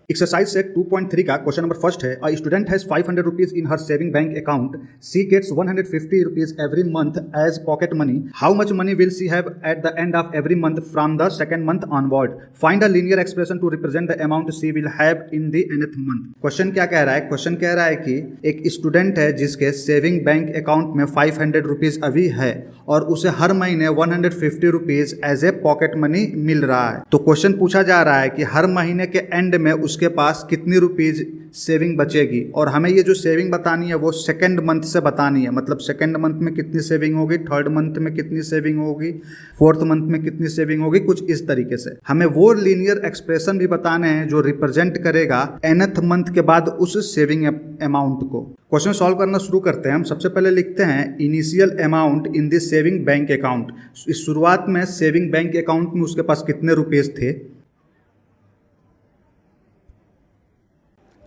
Exercise set 2.3 का question number first है, a student has 500 rupees in her saving bank account, she gets 150 rupees every month as pocket money, how much money will she have at the end of every month from the second month onward, find a linear expression to represent the amount she will have in the nth month. Question क्या कह रहा है? Question कह रहा है कि एक student है जिसके सेविंग बैंक अकाउंट में 500 रुपीज अभी है और उसे हर महीने 150 rupees as a pocket money मिल रहा है। तो क्वेश्चन पूछा जा रहा है कि हर महीने के एंड में उसके पास कितनी रुपीज सेविंग बचेगी और हमें ये जो सेविंग बतानी है वो सेकंड मंथ से बतानी है। मतलब सेकंड मंथ में कितनी सेविंग होगी, थर्ड मंथ में कितनी सेविंग होगी, फोर्थ मंथ में कितनी सेविंग होगी, कुछ इस तरीके से। हमें वो लीनियर एक्सप्रेशन भी बताने हैं जो रिप्रेजेंट करेगा nth मंथ के बाद उस सेविंग अमाउंट को। क्वेश्चन सॉल्व करना शुरू करते हैं। हम सबसे पहले लिखते हैं initial amount in this saving bank account. इस शुरुआत में सेविंग बैंक अकाउंट में उसके पास कितने रुपीज थे,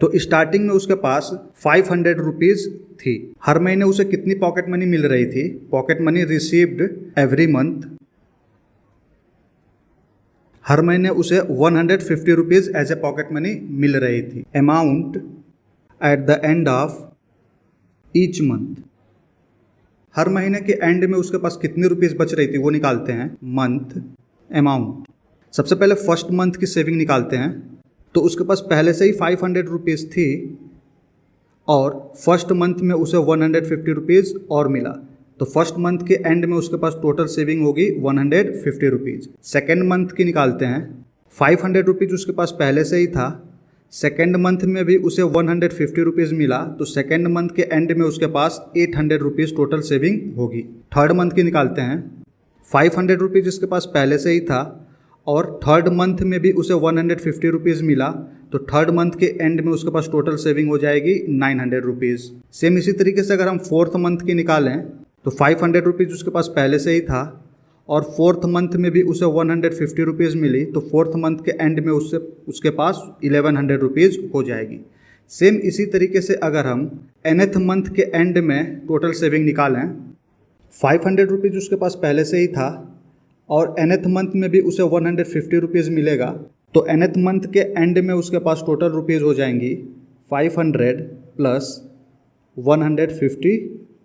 तो स्टार्टिंग में उसके पास 500 रुपीज थी। हर महीने उसे कितनी पॉकेट मनी मिल रही थी? Pocket money received every month, हर महीने उसे 150 rupees as a pocket money मिल रही थी। Amount at the end of each month, हर महीने के एंड में उसके पास कितनी रुपीज बच रही थी वो निकालते हैं। मंथ अमाउंट, सबसे पहले फर्स्ट मंथ की सेविंग निकालते हैं। तो उसके पास पहले से ही 500 रुपीज़ थी और फर्स्ट मंथ में उसे 150 रुपीज़ और मिला, तो फर्स्ट मंथ के एंड में उसके पास टोटल सेविंग होगी 150 रुपीज़। सेकेंड मंथ की निकालते हैं। 500 रुपीज़ उसके पास पहले से ही था, सेकेंड मंथ में भी उसे 150 रुपीज़ मिला, तो सेकेंड मंथ के एंड में उसके पास 800 रुपीज़ टोटल सेविंग होगी। थर्ड मंथ की निकालते हैं। 500 रुपीज़ उसके पास पहले से ही था और थर्ड मंथ में भी उसे 150 रुपीज़ मिला, तो थर्ड मंथ के एंड में उसके पास टोटल सेविंग हो जाएगी 900 रुपीज़। सेम इसी तरीके से अगर हम फोर्थ मंथ की निकालें तो 500 रुपीज़ उसके पास पहले से ही था और फोर्थ मंथ में भी उसे 150 रुपीज़ मिली, तो फोर्थ मंथ के एंड में उसके पास 1100 रुपीज़ हो जाएगी। सेम इसी तरीके से अगर हम nth मंथ के एंड में टोटल सेविंग निकालें, 500 रुपीज़ उसके पास पहले से ही था और nth मंथ में भी उसे 150 रुपीज़ मिलेगा, तो nth मंथ के एंड में उसके पास टोटल रुपीज़ हो जाएंगी 500 प्लस 150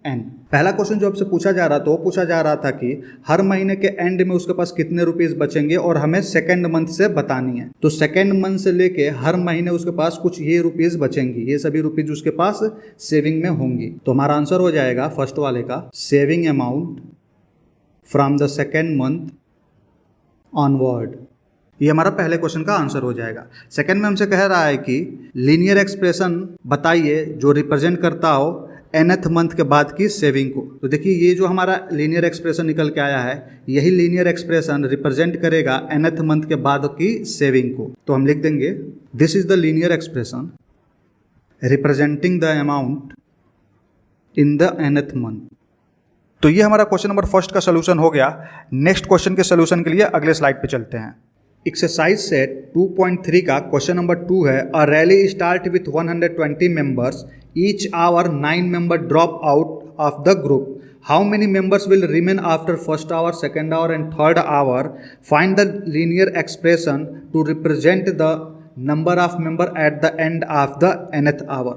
n। पहला क्वेश्चन जो आपसे पूछा जा रहा था वो पूछा जा रहा था कि हर महीने के एंड में उसके पास कितने रुपीज़ बचेंगे और हमें सेकेंड मंथ से बतानी है। तो सेकेंड मंथ से लेके हर महीने उसके पास कुछ ये रुपीज़ बचेंगी, ये सभी रुपीज़ उसके पास सेविंग में होंगी। तो हमारा आंसर हो जाएगा फर्स्ट वाले का, saving amount from the second month onward. ये हमारा पहले क्वेश्चन का आंसर हो जाएगा। सेकेंड में हमसे कह रहा है कि लीनियर एक्सप्रेशन बताइए जो रिप्रेजेंट करता हो nth मंथ के बाद की सेविंग को। तो देखिए ये जो हमारा लीनियर एक्सप्रेशन निकल के आया है, यही लीनियर एक्सप्रेशन रिप्रेजेंट करेगा nth मंथ के बाद की सेविंग को। तो हम लिख देंगे this is the linear expression representing the amount in the nth month. तो ये हमारा क्वेश्चन नंबर फर्स्ट का सोल्यूशन हो गया। नेक्स्ट क्वेश्चन के सोल्यूशन के लिए अगले स्लाइड पे चलते हैं। एक्सरसाइज सेट 2.3 का क्वेश्चन नंबर 2 है, a rally start with 120 members, each hour 9 member drop out of the group, how many members will remain after first hour, second hour and third hour, find the linear expression to represent the number of member at the end of the nth hour.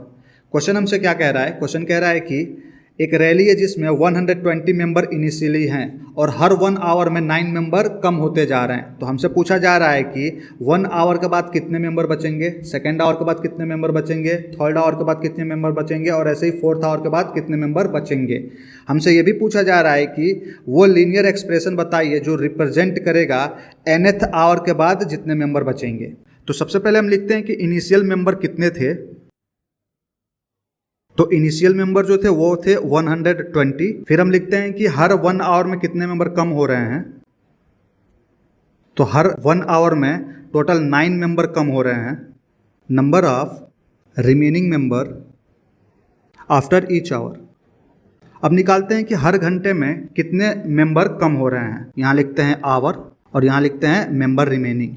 Question हमसे क्या कह रहा है? Question कह रहा है कि एक रैली है जिसमें 120 मेंबर इनिशियली हैं और हर 1 आवर में 9 मेंबर कम होते जा रहे हैं। तो हमसे पूछा जा रहा है कि 1 आवर के बाद कितने मेंबर बचेंगे, सेकेंड आवर के बाद कितने मेंबर बचेंगे, थर्ड आवर के बाद कितने मेंबर बचेंगे और ऐसे ही फोर्थ आवर के बाद कितने मेंबर बचेंगे। हमसे ये भी पूछा जा रहा है कि वो लीनियर एक्सप्रेशन बताइए जो रिप्रेजेंट करेगा nth आवर के बाद जितने मेंबर बचेंगे। तो सबसे पहले हम लिखते हैं कि इनिशियल मेंबर कितने थे। तो इनिशियल मेंबर जो थे वो थे 120। फिर हम लिखते हैं कि हर 1 आवर में कितने मेंबर कम हो रहे हैं। तो हर 1 आवर में टोटल 9 मेंबर कम हो रहे हैं। Number of remaining member after each hour. अब निकालते हैं कि हर घंटे में कितने मेंबर कम हो रहे हैं। यहाँ लिखते हैं आवर और यहाँ लिखते हैं मेंबर रिमेनिंग।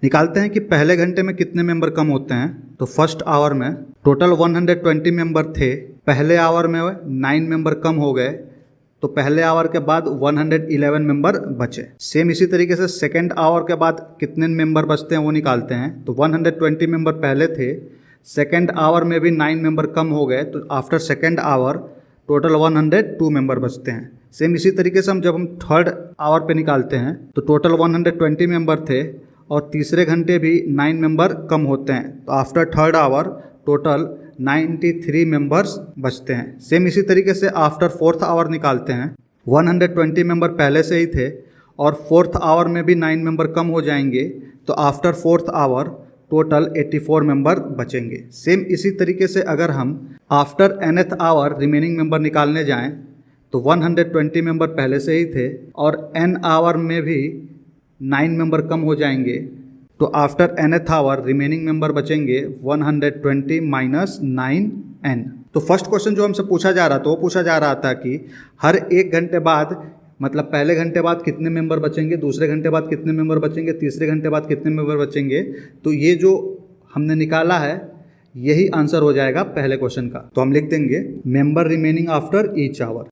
निकालते हैं कि पहले घंटे में कितने मेंबर कम होते हैं। तो फर्स्ट आवर में टोटल 120 मेंबर थे, पहले आवर में 9 मेंबर कम हो गए, तो पहले आवर के बाद 111 मेंबर बचे। सेम इसी तरीके से सेकेंड आवर के बाद कितने मेंबर बचते हैं वो निकालते हैं। तो 120 मेंबर पहले थे, सेकेंड आवर में भी 9 मेंबर कम हो गए, तो after second hour total 102 member बचते हैं। सेम इसी तरीके से जब हम थर्ड आवर पे निकालते हैं तो टोटल 120 मेंबर थे और तीसरे घंटे भी 9 मेंबर कम होते हैं, तो after third hour total 93 members बचते हैं। सेम इसी तरीके से आफ्टर फोर्थ आवर निकालते हैं, 120 मेंबर पहले से ही थे और फोर्थ आवर में भी 9 मेंबर कम हो जाएंगे, तो after fourth hour total 84 member बचेंगे। सेम इसी तरीके से अगर हम after nth hour remaining member निकालने जाएं तो 120 मेंबर पहले से ही थे और n आवर में भी 9 मेंबर कम हो जाएंगे, तो after nth hour remaining member बचेंगे 120 माइनस 9n। तो फर्स्ट क्वेश्चन जो हमसे पूछा जा रहा था वो पूछा जा रहा था कि हर एक घंटे बाद, मतलब पहले घंटे बाद कितने मेंबर बचेंगे, दूसरे घंटे बाद कितने मेंबर बचेंगे, तीसरे घंटे बाद कितने मेंबर बचेंगे। तो ये जो हमने निकाला है यही आंसर हो जाएगा पहले क्वेश्चन का। तो हम लिख देंगे member remaining after each hour.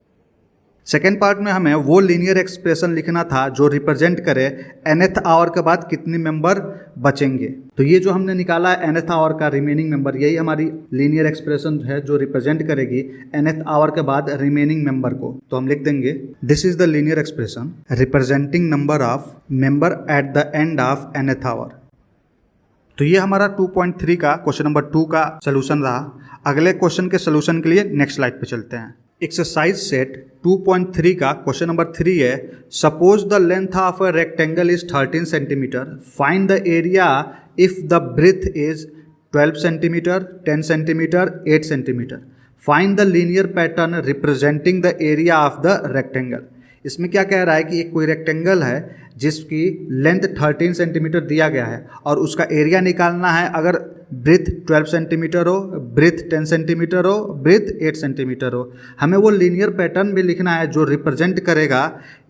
Second part में हमें वो लीनियर एक्सप्रेशन लिखना था जो रिप्रेजेंट करे nth आवर के बाद कितने मेंबर बचेंगे। तो ये जो हमने निकाला है nth आवर का रिमेनिंग मेंबर, यही हमारी लीनियर एक्सप्रेशन है जो रिप्रेजेंट करेगी nth आवर के बाद रिमेनिंग मेंबर को। तो हम लिख देंगे this is the linear expression representing number of member at the end of nth hour. तो ये हमारा 2.3 का क्वेश्चन नंबर 2 का सोल्यूशन रहा। अगले क्वेश्चन के सोल्यूशन के लिए नेक्स्ट स्लाइड पे चलते हैं। एक्सरसाइज सेट 2.3 का क्वेश्चन नंबर 3 है, suppose the length of a rectangle is 13 centimetre, find the area if the breadth is 12 centimetre, 10 centimetre, 8 centimetre, find the linear pattern representing the area of the rectangle. इसमें क्या कह रहा है कि एक कोई रेक्टेंगल है जिसकी लेंथ 13 सेंटीमीटर दिया गया है और उसका एरिया निकालना है अगर ब्रेथ 12 सेंटीमीटर हो, ब्रेथ 10 सेंटीमीटर हो, ब्रेथ 8 सेंटीमीटर हो। हमें वो लीनियर पैटर्न भी लिखना है जो रिप्रेजेंट करेगा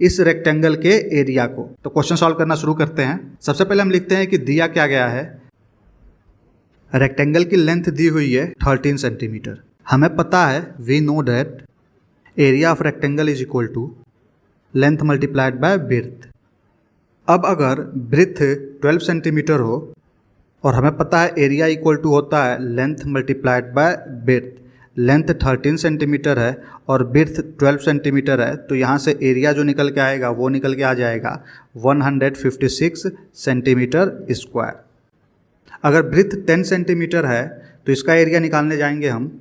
इस रेक्टेंगल के एरिया को। तो क्वेश्चन सॉल्व करना शुरू करते हैं। सबसे पहले हम लिखते हैं कि दिया क्या गया है, रेक्टेंगल की लेंथ दी हुई है 13 सेंटीमीटर। हमें पता है we know that area of rectangle is equal to length multiplied by breadth. अब अगर ब्रेथ 12 सेंटीमीटर हो और हमें पता है एरिया इक्वल टू होता है length multiplied by breath, length 13 centimetre है और ब्रेथ 12 सेंटीमीटर है, तो यहाँ से एरिया जो निकल के आएगा वो निकल के आ जाएगा 156 सेंटीमीटर स्क्वायर। अगर ब्रेथ 10 सेंटीमीटर है तो इसका एरिया निकालने जाएंगे हम,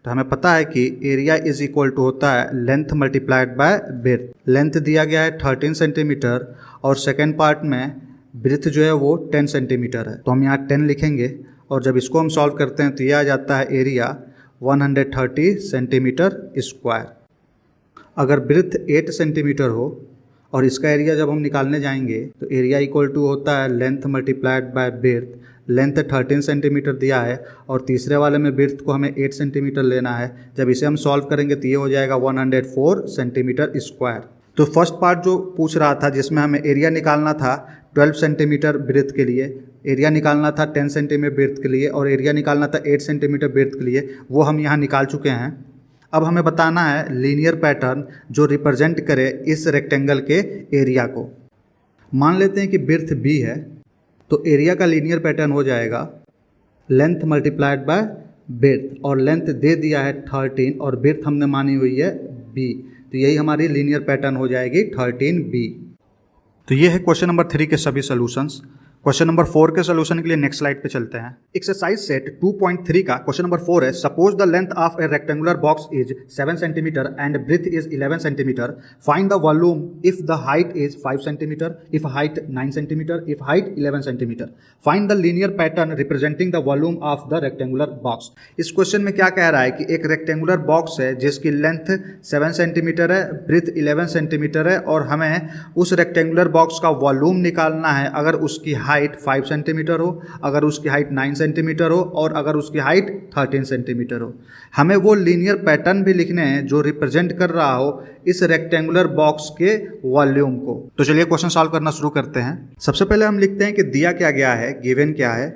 तो हमें पता है कि एरिया इज इक्वल टू होता है length multiplied by breath. Length दिया गया है 13 सेंटीमीटर और सेकेंड पार्ट में ब्रेथ जो है वो 10 सेंटीमीटर है, तो हम यहाँ 10 लिखेंगे और जब इसको हम सॉल्व करते हैं तो यह आ जाता है एरिया 130 सेंटीमीटर स्क्वायर। अगर ब्रेथ 8 सेंटीमीटर हो और इसका एरिया जब हम निकालने जाएंगे तो एरिया इक्वल टू होता है length multiplied by breath. Length 13 centimetre दिया है और तीसरे वाले में ब्रेथ को हमें 8 सेंटीमीटर लेना है। जब इसे हम सॉल्व करेंगे तो ये हो जाएगा 104 सेंटीमीटर स्क्वायर। तो फर्स्ट पार्ट जो पूछ रहा था जिसमें हमें एरिया निकालना था 12 सेंटीमीटर ब्रेथ के लिए, एरिया निकालना था 10 सेंटीमीटर ब्रेथ के लिए और एरिया निकालना था 8 सेंटीमीटर ब्रेथ के लिए, वो हम यहाँ निकाल चुके हैं। अब हमें बताना है लीनियर पैटर्न जो रिप्रेजेंट करे इस रेक्टेंगल के एरिया को। मान लेते हैं कि ब्रेथ बी है तो एरिया का लीनियर पैटर्न हो जाएगा लेंथ मल्टीप्लाइड बाय ब्रेथ, और लेंथ दे दिया है 13 और ब्रेथ हमने मानी हुई है बी, तो यही हमारी लीनियर पैटर्न हो जाएगी 13b। तो ये है क्वेश्चन नंबर 3 के सभी सॉल्यूशंस। क्वेश्चन नंबर 4 के सोल्यूशन के लिए नेक्स्ट स्लाइड पे चलते हैं। एक्सरसाइज सेट 2.3 का क्वेश्चन नंबर 4 है, suppose the length of a rectangular box is 7 centimetre and breadth is 11 centimetre, find the volume if the height is 5 centimetre, if height 9 centimetre, if height 11 centimetre, find the linear pattern representing the volume of the rectangular box. इस question में क्या कह रहा है कि एक rectangular box है जिसकी लेंथ 7 सेंटीमीटर है, ब्रेथ 11 सेंटीमीटर है और हमें उस रेक्टेंगुलर बॉक्स का वॉल्यूम निकालना है अगर उसकी हाइट 5 सेंटीमीटर हो, अगर उसकी हाइट 9 सेंटीमीटर हो और अगर उसकी हाइट 13 सेंटीमीटर हो। हमें वो लीनियर पैटर्न भी लिखने हैं जो रिप्रेजेंट कर रहा हो इस रेक्टेंगुलर बॉक्स के वॉल्यूम को। तो चलिए क्वेश्चन सॉल्व करना शुरू करते हैं। सबसे पहले हम लिखते हैं कि दिया क्या गया है, गिवन क्या है।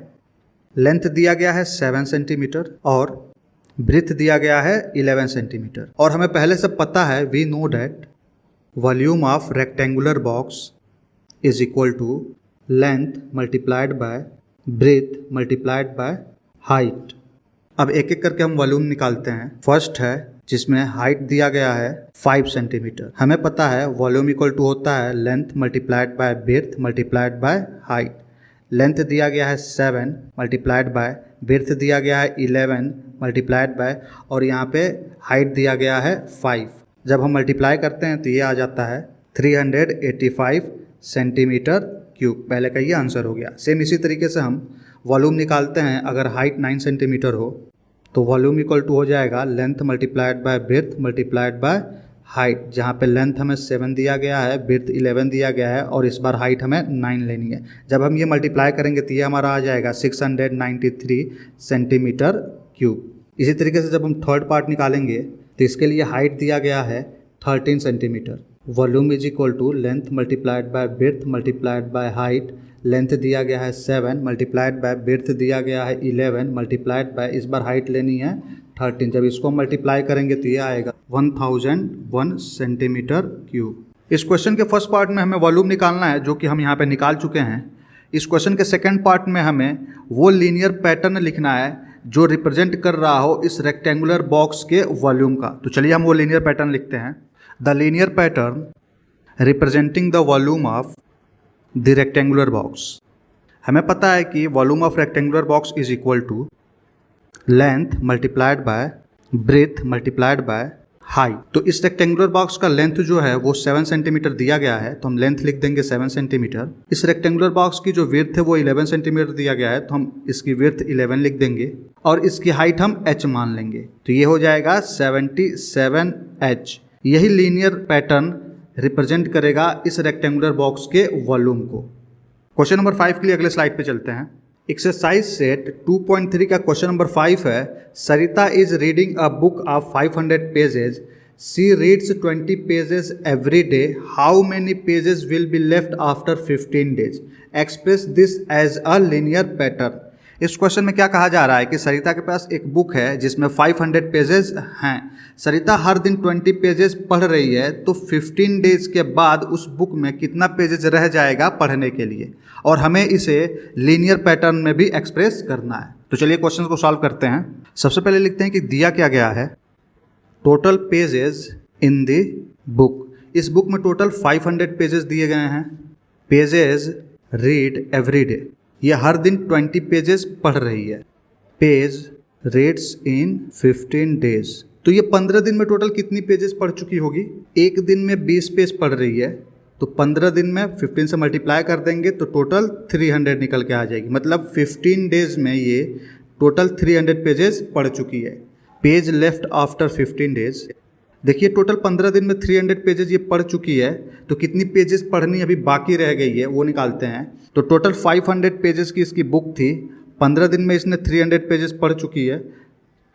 लेंथ दिया गया है 7 सेंटीमीटर और ब्रीथ दिया गया है 11 सेंटीमीटर। और हमें पहले से पता है, we know that volume of rectangular box is equal to length multiplied by breadth multiplied by height. अब एक एक करके हम वॉल्यूम निकालते हैं। फर्स्ट है जिसमें हाइट दिया गया है 5 सेंटीमीटर। हमें पता है वॉल्यूम इक्वल टू होता है length multiplied by breadth multiplied by height. Length दिया गया है 7 मल्टीप्लाइड बाय ब्रेथ दिया गया है 11 मल्टीप्लाइड बाय और यहाँ पे हाइट दिया गया है 5। जब हम मल्टीप्लाई करते हैं तो ये आ जाता है 385 सेंटीमीटर क्यूब। पहले का ये आंसर हो गया। सेम इसी तरीके से हम वॉल्यूम निकालते हैं। अगर हाइट 9 सेंटीमीटर हो तो वॉल्यूम इक्वल टू हो जाएगा length multiplied by breadth multiplied by height, जहाँ पे लेंथ हमें 7 दिया गया है, ब्रेथ 11 दिया गया है और इस बार हाइट हमें 9 लेनी है। जब हम ये मल्टीप्लाई करेंगे तो ये हमारा आ जाएगा 693 सेंटीमीटर क्यूब। इसी तरीके से जब हम थर्ड पार्ट निकालेंगे तो इसके लिए हाइट दिया गया है 13 centimetre. Volume is equal to length multiplied by breadth multiplied by height. Length दिया गया है 7 मल्टीप्लाइड बाय ब्रेथ दिया गया है 11 मल्टीप्लाइड बाय इस बार हाइट लेनी है 13। जब इसको मल्टीप्लाई करेंगे तो ये आएगा 1001 सेंटीमीटर क्यूब। इस क्वेश्चन के फर्स्ट पार्ट में हमें वॉल्यूम निकालना है जो कि हम यहाँ पे निकाल चुके हैं। इस क्वेश्चन के सेकंड पार्ट में हमें वो लीनियर पैटर्न लिखना है जो रिप्रेजेंट कर रहा हो इस रेक्टेंगुलर बॉक्स के वॉल्यूम का। तो चलिए हम वो लीनियर पैटर्न लिखते हैं। The linear pattern representing the volume of the rectangular box. हमें पता है कि volume of rectangular box is equal to length multiplied by breadth multiplied by height. तो इस रेक्टेंगुलर बॉक्स का लेंथ जो है वो 7 सेंटीमीटर दिया गया है, तो हम लेंथ लिख देंगे 7 सेंटीमीटर। इस रेक्टेंगुलर बॉक्स की जो विड्थ है वो 11 सेंटीमीटर दिया गया है, तो हम इसकी विड्थ 11 लिख देंगे और इसकी हाइट हम h मान लेंगे। तो ये हो जाएगा 77h। यही लीनियर पैटर्न रिप्रेजेंट करेगा इस रेक्टेंगुलर बॉक्स के वॉल्यूम को। क्वेश्चन नंबर 5 के लिए अगले स्लाइड पे चलते हैं। एक्सरसाइज सेट 2.3 का क्वेश्चन नंबर 5 है। Sarita is reading a book of 500 pages. She reads 20 pages every day. How many pages will be left after 15 days? Express this as a linear pattern. इस question में क्या कहा जा रहा है कि सरिता के पास एक बुक है जिसमें 500 पेजेस हैं। सरिता हर दिन 20 पेजेस पढ़ रही है, तो 15 डेज के बाद उस बुक में कितना पेजेस रह जाएगा पढ़ने के लिए, और हमें इसे लीनियर पैटर्न में भी एक्सप्रेस करना है। तो चलिए क्वेश्चन को सॉल्व करते हैं। सबसे पहले लिखते हैं कि दिया क्या गया है, total pages in the book. इस बुक में टोटल 500 पेजेस दिए गए हैं। पेजेस रीड एवरी डे, ये हर दिन 20 पेजेस पढ़ रही है। पेज रीड्स इन 15 डेज, तो ये 15 दिन में टोटल कितनी पेजेस पढ़ चुकी होगी? एक दिन में 20 पेज पढ़ रही है, तो 15 दिन में 15 से मल्टीप्लाई कर देंगे तो टोटल 300 निकल के आ जाएगी। मतलब 15 डेज में ये टोटल 300 पेजेस पढ़ चुकी है। पेज लेफ्ट आफ्टर 15 डेज, देखिए टोटल 15 दिन में 300 पेजेस ये पढ़ चुकी है, तो कितनी पेजेस पढ़नी अभी बाकी रह गई है वो निकालते हैं। तो टोटल 500 पेजेस की इसकी बुक थी, 15 दिन में इसने 300 पेजेस पढ़ चुकी है,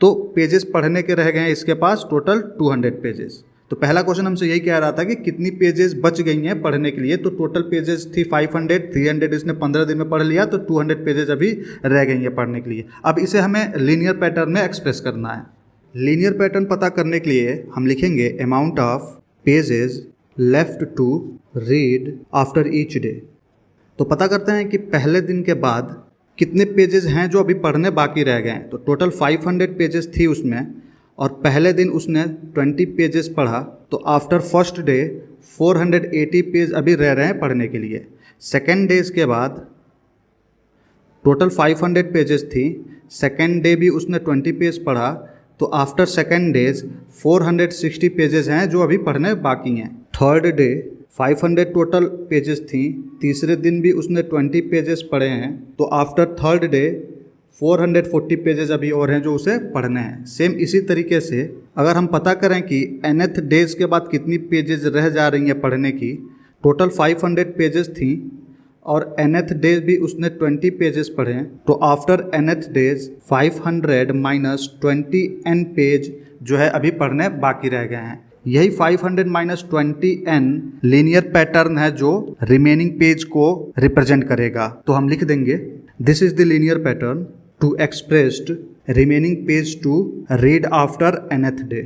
तो पेजेस पढ़ने के रह गए हैं इसके पास टोटल 200 पेजेस। तो पहला क्वेश्चन हमसे यही कह रहा था कि कितनी पेजेस बच गई हैं पढ़ने के लिए। तो टोटल पेजेस थी 500, 300 इसने 15 दिन में पढ़ लिया, तो 200 पेजेस अभी रह गई हैं पढ़ने के लिए। अब इसे हमें लीनियर पैटर्न में एक्सप्रेस करना है। लीनियर पैटर्न पता करने के लिए हम लिखेंगे amount of pages left to read after each day. तो पता करते हैं कि पहले दिन के बाद कितने पेजेस हैं जो अभी पढ़ने बाकी रह गए हैं। तो टोटल 500 पेजेस थी उसमें, और पहले दिन उसने 20 पेजेस पढ़ा, तो आफ्टर फर्स्ट डे 480 पेज अभी रह रहे हैं पढ़ने के लिए। सेकेंड डेज के बाद टोटल 500 पेजेस थी, सेकेंड डे भी उसने 20 पेज पढ़ा, तो आफ्टर सेकेंड डेज 460 पेजेस हैं जो अभी पढ़ने बाकी हैं। थर्ड डे 500 टोटल पेजेस थी, तीसरे दिन भी उसने 20 पेजेस पढ़े हैं, तो आफ्टर थर्ड डे 440 पेजेस अभी और हैं जो उसे पढ़ने हैं। सेम इसी तरीके से अगर हम पता करें कि nth डेज के बाद कितनी पेजेस रह जा रही हैं पढ़ने की, टोटल 500 पेजेस थी और nth डेज भी उसने 20 पेजेस पढ़े हैं, तो after nth days 500 minus 20 n page जो है अभी पढ़ने बाकी रह गए हैं। यही 500 माइनस 20n लीनियर पैटर्न है जो रिमेनिंग पेज को रिप्रेजेंट करेगा। तो हम लिख देंगे this is the linear pattern to expressed remaining page to read after nth day.